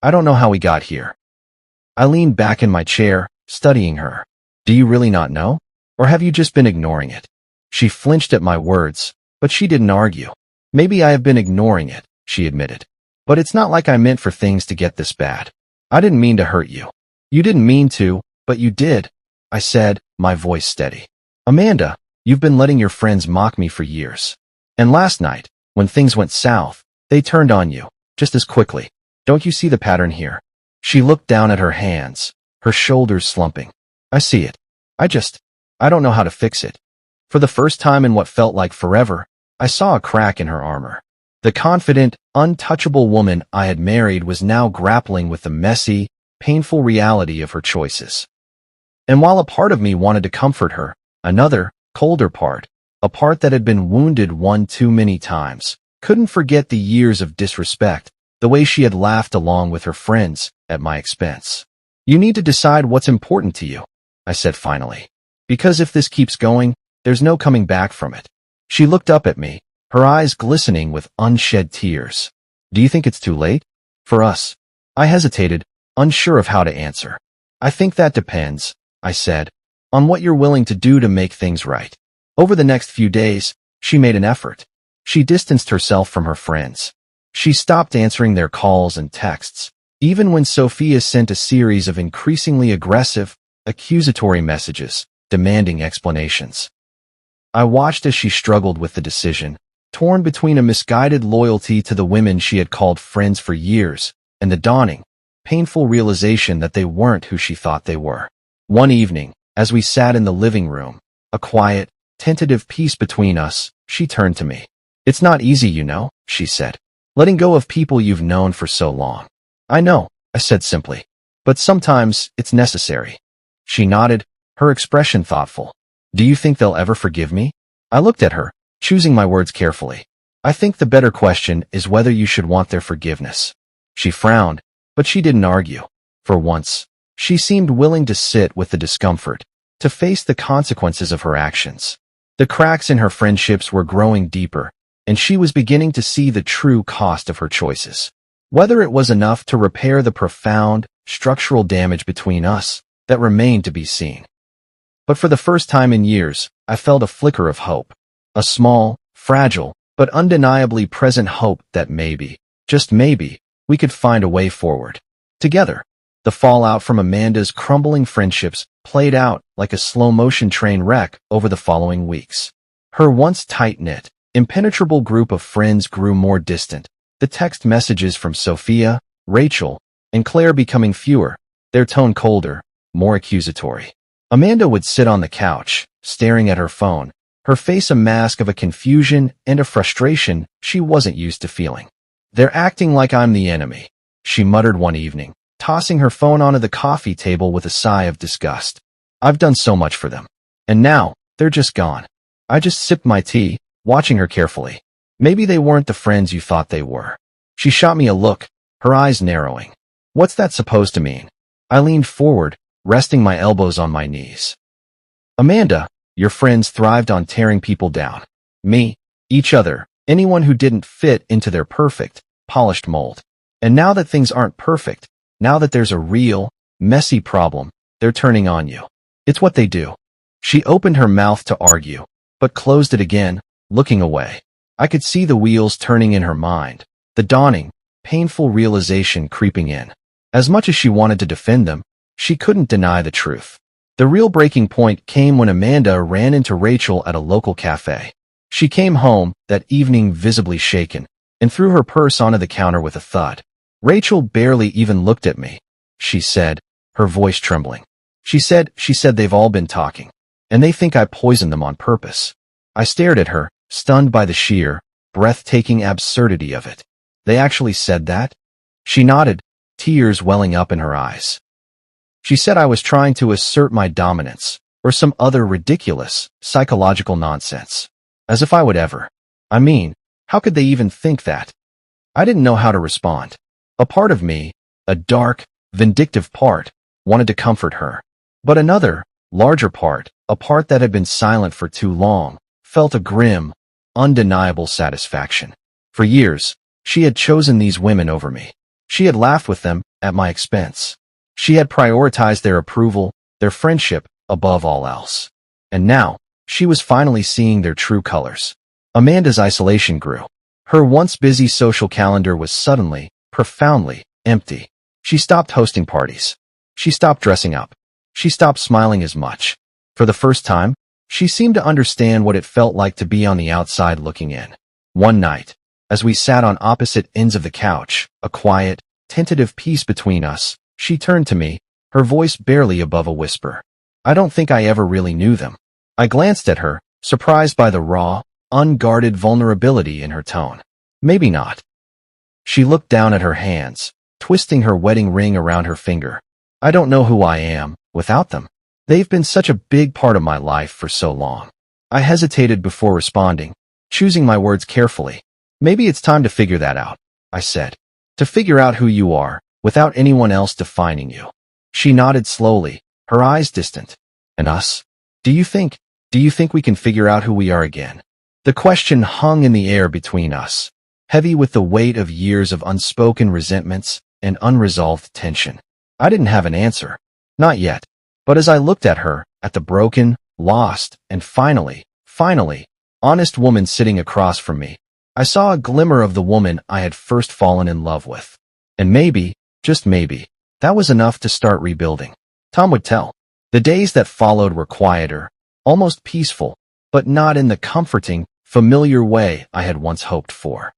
I don't know how we got here." I leaned back in my chair, studying her. "Do you really not know? Or have you just been ignoring it?" She flinched at my words, but she didn't argue. "Maybe I have been ignoring it," she admitted. "But it's not like I meant for things to get this bad. I didn't mean to hurt you." "You didn't mean to, but you did," I said, my voice steady. "Amanda, you've been letting your friends mock me for years. And last night, when things went south, they turned on you, just as quickly. Don't you see the pattern here?" She looked down at her hands, her shoulders slumping. "I see it. I don't know how to fix it." For the first time in what felt like forever, I saw a crack in her armor. The confident, untouchable woman I had married was now grappling with the messy, painful reality of her choices. And while a part of me wanted to comfort her, another, colder part, a part that had been wounded one too many times, couldn't forget the years of disrespect, the way she had laughed along with her friends at my expense. "You need to decide what's important to you," I said finally. "Because if this keeps going, there's no coming back from it." She looked up at me, her eyes glistening with unshed tears. "Do you think it's too late? For us?" I hesitated, unsure of how to answer. "I think that depends," I said, "on what you're willing to do to make things right." Over the next few days, she made an effort. She distanced herself from her friends. She stopped answering their calls and texts, even when Sophia sent a series of increasingly aggressive, accusatory messages, demanding explanations. I watched as she struggled with the decision, torn between a misguided loyalty to the women she had called friends for years and the dawning, painful realization that they weren't who she thought they were. One evening, as we sat in the living room, a quiet, tentative peace between us, she turned to me. "It's not easy, you know," she said. "Letting go of people you've known for so long." "I know," I said simply. "But sometimes it's necessary." She nodded, her expression thoughtful. "Do you think they'll ever forgive me?" I looked at her, choosing my words carefully. "I think the better question is whether you should want their forgiveness." She frowned, but she didn't argue. For once, she seemed willing to sit with the discomfort, to face the consequences of her actions. The cracks in her friendships were growing deeper, and she was beginning to see the true cost of her choices. Whether it was enough to repair the profound, structural damage between us, that remained to be seen. But for the first time in years, I felt a flicker of hope. A small, fragile, but undeniably present hope that maybe, just maybe, we could find a way forward. Together. The fallout from Amanda's crumbling friendships played out like a slow-motion train wreck over the following weeks. Her once tight-knit, impenetrable group of friends grew more distant, the text messages from Sophia, Rachel, and Claire becoming fewer, their tone colder, more accusatory. Amanda would sit on the couch, staring at her phone, her face a mask of a confusion and a frustration she wasn't used to feeling. "They're acting like I'm the enemy," she muttered one evening, tossing her phone onto the coffee table with a sigh of disgust. "I've done so much for them. And now, they're just gone." I just sipped my tea, watching her carefully. "Maybe they weren't the friends you thought they were." She shot me a look, her eyes narrowing. "What's that supposed to mean?" I leaned forward, resting my elbows on my knees. "Amanda, your friends thrived on tearing people down. Me, each other, anyone who didn't fit into their perfect, polished mold. And now that things aren't perfect, now that there's a real, messy problem, they're turning on you. It's what they do." She opened her mouth to argue, but closed it again, looking away. I could see the wheels turning in her mind, the dawning, painful realization creeping in. As much as she wanted to defend them, she couldn't deny the truth. The real breaking point came when Amanda ran into Rachel at a local cafe. She came home that evening visibly shaken, and threw her purse onto the counter with a thud. "Rachel barely even looked at me," she said, her voice trembling. She said they've all been talking, and they think I poisoned them on purpose." I stared at her, stunned by the sheer, breathtaking absurdity of it. "They actually said that?" She nodded, tears welling up in her eyes. "She said I was trying to assert my dominance, or some other ridiculous, psychological nonsense. As if I would ever. I mean, how could they even think that?" I didn't know how to respond. A part of me, a dark, vindictive part, wanted to comfort her. But another, larger part, a part that had been silent for too long, felt a grim, undeniable satisfaction. For years, she had chosen these women over me. She had laughed with them at my expense. She had prioritized their approval, their friendship, above all else. And now, she was finally seeing their true colors. Amanda's isolation grew. Her once busy social calendar was suddenly, profoundly, empty. She stopped hosting parties. She stopped dressing up. She stopped smiling as much. For the first time, she seemed to understand what it felt like to be on the outside looking in. One night, as we sat on opposite ends of the couch, a quiet, tentative peace between us, she turned to me, her voice barely above a whisper. I don't think I ever really knew them. I glanced at her, surprised by the raw, unguarded vulnerability in her tone. Maybe not. She looked down at her hands, twisting her wedding ring around her finger. I don't know who I am without them. They've been such a big part of my life for so long. I hesitated before responding, choosing my words carefully. Maybe it's time to figure that out, I said. To figure out who you are, without anyone else defining you. She nodded slowly, her eyes distant. And us? Do you think we can figure out who we are again? The question hung in the air between us, heavy with the weight of years of unspoken resentments and unresolved tension. I didn't have an answer. Not yet. But as I looked at her, at the broken, lost, and finally, honest woman sitting across from me, I saw a glimmer of the woman I had first fallen in love with. And maybe, just maybe, that was enough to start rebuilding. Tom would tell. The days that followed were quieter, almost peaceful, but not in the comforting, familiar way I had once hoped for.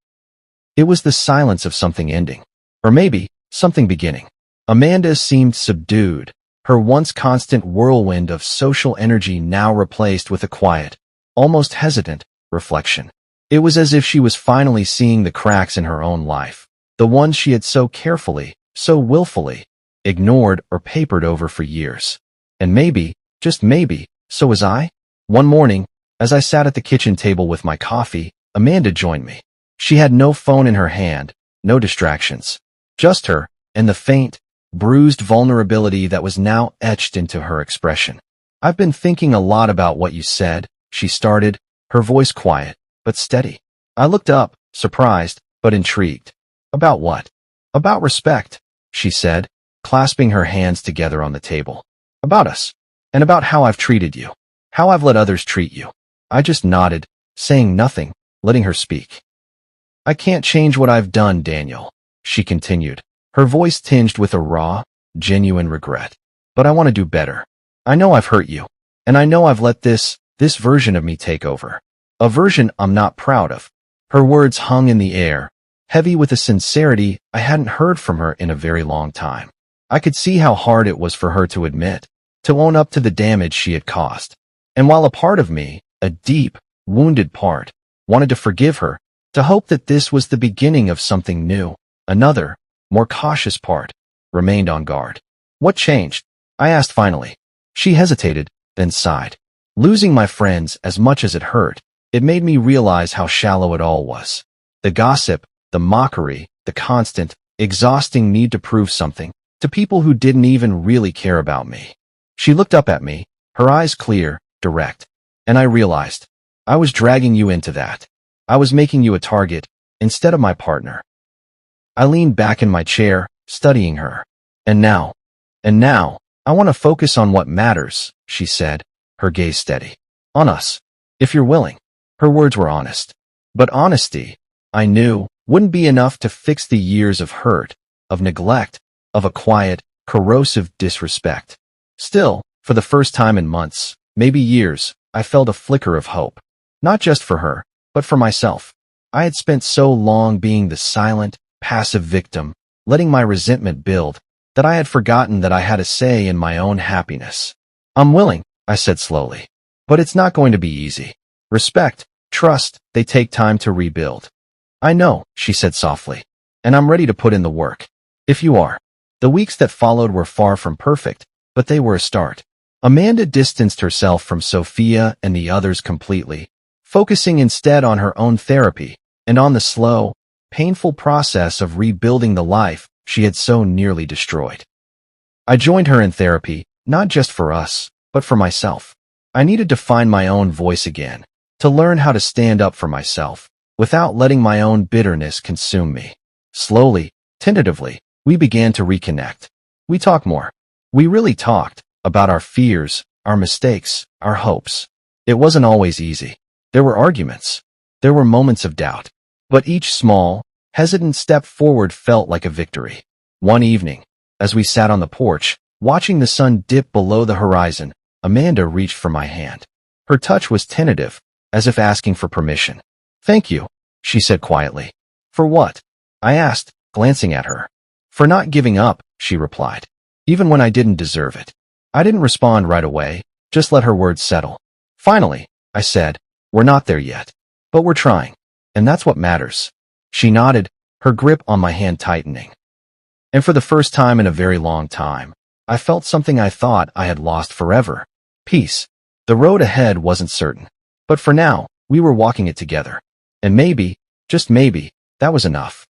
It was the silence of something ending. Or maybe, something beginning. Amanda seemed subdued, her once constant whirlwind of social energy now replaced with a quiet, almost hesitant, reflection. It was as if she was finally seeing the cracks in her own life, the ones she had so carefully, so willfully, ignored or papered over for years. And maybe, just maybe, so was I. One morning, as I sat at the kitchen table with my coffee, Amanda joined me. She had no phone in her hand, no distractions. Just her, and the faint, bruised vulnerability that was now etched into her expression. I've been thinking a lot about what you said, she started, her voice quiet, but steady. I looked up, surprised, but intrigued. About what? About respect, she said, clasping her hands together on the table. About us. And about how I've treated you. How I've let others treat you. I just nodded, saying nothing, letting her speak. I can't change what I've done, Daniel, she continued, her voice tinged with a raw, genuine regret. But I want to do better. I know I've hurt you. And I know I've let this version of me take over. A version I'm not proud of. Her words hung in the air, heavy with a sincerity I hadn't heard from her in a very long time. I could see how hard it was for her to admit, to own up to the damage she had caused. And while a part of me, a deep, wounded part, wanted to forgive her, to hope that this was the beginning of something new, another, more cautious part, remained on guard. What changed? I asked finally. She hesitated, then sighed. Losing my friends as much as it hurt, it made me realize how shallow it all was. The gossip, the mockery, the constant, exhausting need to prove something, to people who didn't even really care about me. She looked up at me, her eyes clear, direct. And I realized, I was dragging you into that. I was making you a target, instead of my partner. I leaned back in my chair, studying her. And now, I want to focus on what matters, she said, her gaze steady. On us. If you're willing. Her words were honest. But honesty, I knew, wouldn't be enough to fix the years of hurt, of neglect, of a quiet, corrosive disrespect. Still, for the first time in months, maybe years, I felt a flicker of hope. Not just for her, but for myself. I had spent so long being the silent, passive victim, letting my resentment build, that I had forgotten that I had a say in my own happiness. I'm willing, I said slowly. But it's not going to be easy. Respect, trust, they take time to rebuild. I know, she said softly. And I'm ready to put in the work. If you are. The weeks that followed were far from perfect, but they were a start. Amanda distanced herself from Sophia and the others completely, focusing instead on her own therapy and on the slow, painful process of rebuilding the life she had so nearly destroyed. I joined her in therapy, not just for us, but for myself. I needed to find my own voice again, to learn how to stand up for myself, without letting my own bitterness consume me. Slowly, tentatively, we began to reconnect. We talked more. We really talked about our fears, our mistakes, our hopes. It wasn't always easy. There were arguments. There were moments of doubt. But each small, hesitant step forward felt like a victory. One evening, as we sat on the porch, watching the sun dip below the horizon, Amanda reached for my hand. Her touch was tentative, as if asking for permission. "Thank you," she said quietly. "For what?" I asked, glancing at her. "For not giving up," she replied. "Even when I didn't deserve it." I didn't respond right away, just let her words settle. "Finally," I said, "we're not there yet. But we're trying. And that's what matters." She nodded, her grip on my hand tightening. And for the first time in a very long time, I felt something I thought I had lost forever. Peace. The road ahead wasn't certain. But for now, we were walking it together. And maybe, just maybe, that was enough.